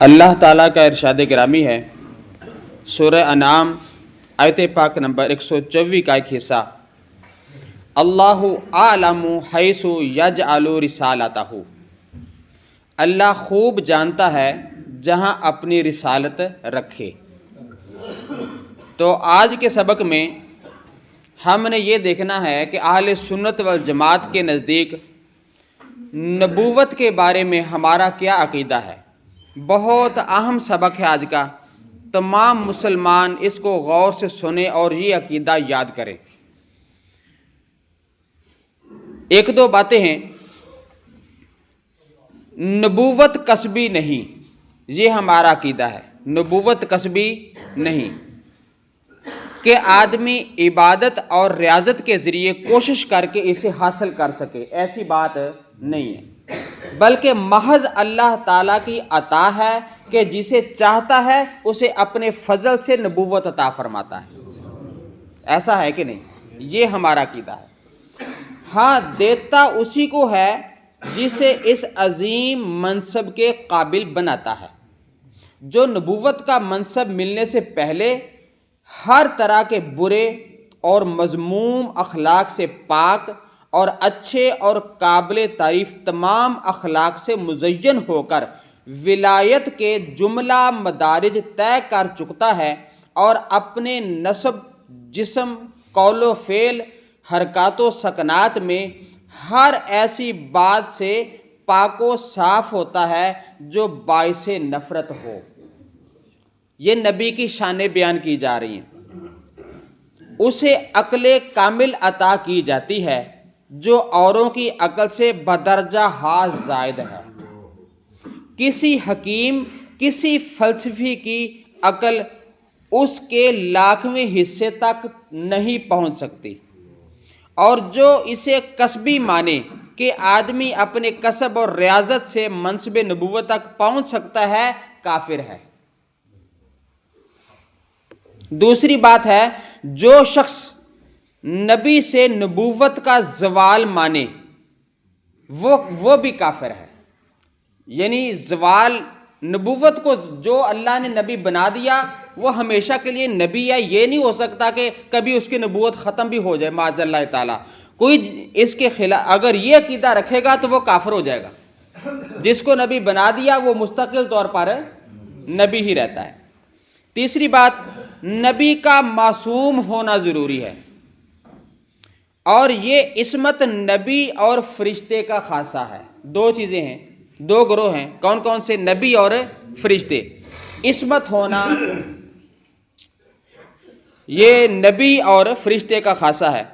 اللہ تعالیٰ کا ارشاد گرامی ہے سورہ انعام آیت پاک نمبر 124 کا ایک حصہ، اللہ اعلم حیث یجعل رسالتہ، اللہ خوب جانتا ہے جہاں اپنی رسالت رکھے۔ تو آج کے سبق میں ہم نے یہ دیکھنا ہے کہ اہل سنت والجماعت کے نزدیک نبوت کے بارے میں ہمارا کیا عقیدہ ہے۔ بہت اہم سبق ہے آج کا، تمام مسلمان اس کو غور سے سنیں اور یہ عقیدہ یاد کریں۔ ایک دو باتیں ہیں۔ نبوت کسبی نہیں، یہ ہمارا عقیدہ ہے، نبوت کسبی نہیں کہ آدمی عبادت اور ریاضت کے ذریعے کوشش کر کے اسے حاصل کر سکے، ایسی بات نہیں ہے، بلکہ محض اللہ تعالیٰ کی عطا ہے کہ جسے چاہتا ہے اسے اپنے فضل سے نبوت عطا فرماتا ہے۔ ایسا ہے کہ نہیں؟ یہ ہمارا عقیدہ ہے۔ ہاں، دیتا اسی کو ہے جسے اس عظیم منصب کے قابل بناتا ہے۔ جو نبوت کا منصب ملنے سے پہلے ہر طرح کے برے اور مذموم اخلاق سے پاک اور اچھے اور قابل تعریف تمام اخلاق سے مزین ہو کر ولایت کے جملہ مدارج طے کر چکتا ہے اور اپنے نسب، جسم، قول و فعل، حرکات و سکنات میں ہر ایسی بات سے پاک و صاف ہوتا ہے جو باعث نفرت ہو۔ یہ نبی کی شانیں بیان کی جا رہی ہیں۔ اسے عقل کامل عطا کی جاتی ہے جو اوروں کی عقل سے بدرجہ ہاں زائد ہے۔ کسی حکیم، کسی فلسفی کی عقل اس کے لاکھویں حصے تک نہیں پہنچ سکتی، اور جو اسے کسبی مانے کہ آدمی اپنے کسب اور ریاضت سے منصب نبوت تک پہنچ سکتا ہے، کافر ہے۔ دوسری بات ہے، جو شخص نبی سے نبوت کا زوال مانے وہ بھی کافر ہے۔ یعنی زوال نبوت کو جو اللہ نے نبی بنا دیا وہ ہمیشہ کے لیے نبی ہے، یہ نہیں ہو سکتا کہ کبھی اس کی نبوت ختم بھی ہو جائے معاذ اللہ تعالیٰ۔ کوئی اس کے خلاف اگر یہ عقیدہ رکھے گا تو وہ کافر ہو جائے گا۔ جس کو نبی بنا دیا وہ مستقل طور پر نبی ہی رہتا ہے۔ تیسری بات، نبی کا معصوم ہونا ضروری ہے، اور یہ عصمت نبی اور فرشتے کا خاصہ ہے۔ دو چیزیں ہیں، دو گروہ ہیں، کون کون سے؟ نبی اور فرشتے۔ عصمت ہونا یہ نبی اور فرشتے کا خاصہ ہے،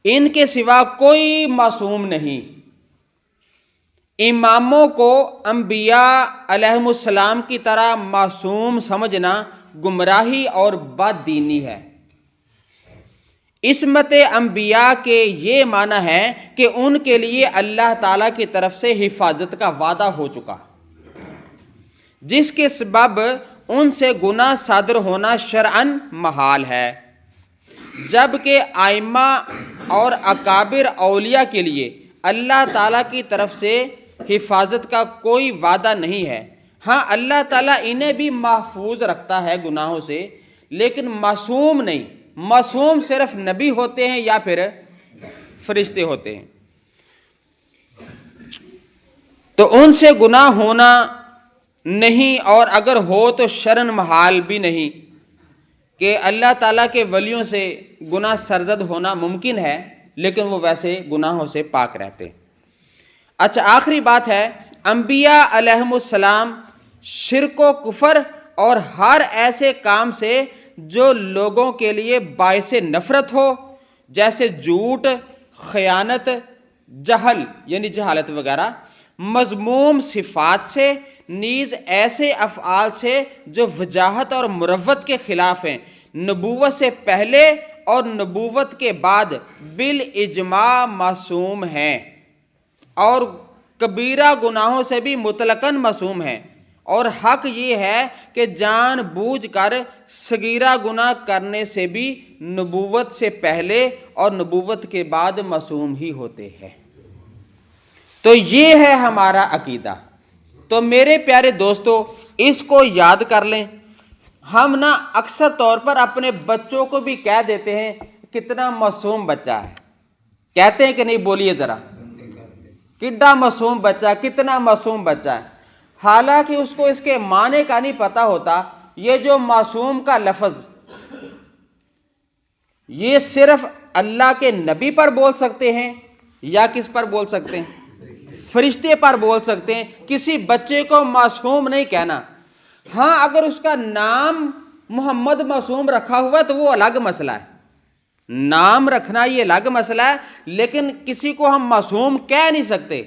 ان کے سوا کوئی معصوم نہیں۔ اماموں کو انبیاء علیہم السلام کی طرح معصوم سمجھنا گمراہی اور بد دینی ہے۔ عصمت انبیاء کے یہ معنی ہے کہ ان کے لیے اللہ تعالیٰ کی طرف سے حفاظت کا وعدہ ہو چکا، جس کے سبب ان سے گناہ صادر ہونا شرعاً محال ہے، جبکہ ائمہ اور اکابر اولیاء کے لیے اللہ تعالیٰ کی طرف سے حفاظت کا کوئی وعدہ نہیں ہے۔ ہاں، اللہ تعالیٰ انہیں بھی محفوظ رکھتا ہے گناہوں سے، لیکن معصوم نہیں۔ معصوم صرف نبی ہوتے ہیں یا پھر فرشتے ہوتے ہیں۔ تو ان سے گناہ ہونا نہیں، اور اگر ہو تو شرعاً محال بھی نہیں کہ اللہ تعالیٰ کے ولیوں سے گناہ سرزد ہونا ممکن ہے، لیکن وہ ویسے گناہوں سے پاک رہتے۔ اچھا، آخری بات ہے، انبیاء علیہم السلام شرک و کفر اور ہر ایسے کام سے جو لوگوں کے لیے باعث نفرت ہو، جیسے جھوٹ، خیانت، جہل یعنی جہالت وغیرہ، مذموم صفات سے، نیز ایسے افعال سے جو وجاہت اور مروت کے خلاف ہیں، نبوت سے پہلے اور نبوت کے بعد بالاجماع معصوم ہیں، اور کبیرہ گناہوں سے بھی مطلقاً معصوم ہیں۔ اور حق یہ ہے کہ جان بوجھ کر صغیرہ گناہ کرنے سے بھی نبوت سے پہلے اور نبوت کے بعد معصوم ہی ہوتے ہیں۔ تو یہ ہے ہمارا عقیدہ۔ تو میرے پیارے دوستو اس کو یاد کر لیں. ہم نا اکثر طور پر اپنے بچوں کو بھی کہہ دیتے ہیں کتنا معصوم بچہ ہے. کہتے ہیں کہ نہیں؟ بولیے ذرا. کتنا معصوم بچہ، کتنا معصوم بچہ ہے. حالانکہ اس کو اس کے معنی کا نہیں پتہ ہوتا. یہ جو معصوم کا لفظ یہ صرف اللہ کے نبی پر بول سکتے ہیں یا کس پر بول سکتے ہیں؟ فرشتے پر بول سکتے ہیں. کسی بچے کو معصوم نہیں کہنا. ہاں اگر اس کا نام محمد معصوم رکھا ہوا ہے تو وہ الگ مسئلہ ہے. نام رکھنا یہ الگ مسئلہ ہے، لیکن کسی کو ہم معصوم کہہ نہیں سکتے.